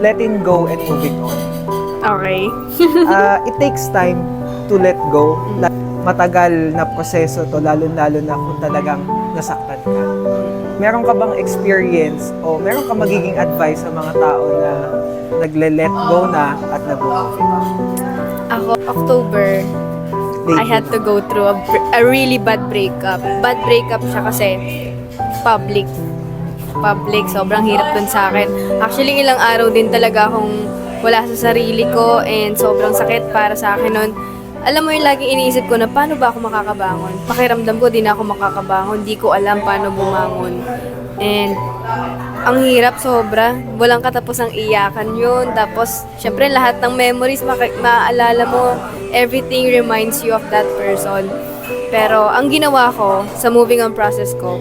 letting go and moving on. Okay. It takes time to let go. Matagal na proseso to, lalo-lalo na kung talagang nasaktan ka. Meron ka bang experience o meron ka magiging advice sa mga tao na nagle-let go na at nag-moving on? Ako, October, I had to go through a really bad breakup. Bad breakup siya kasi public. Sobrang hirap dun sa akin. Actually, ilang araw din talaga akong wala sa sarili ko and sobrang sakit para sa akin nun. Alam mo yung laging iniisip ko na paano ba ako makakabangon? Pakiramdam ko di na ako makakabangon. Di ko alam paano bumangon. And ang hirap sobra. Walang katapusang iyakan yun. Tapos, syempre lahat ng memories maaalala mo. Everything reminds you of that person. Pero ang ginawa ko sa moving on process ko,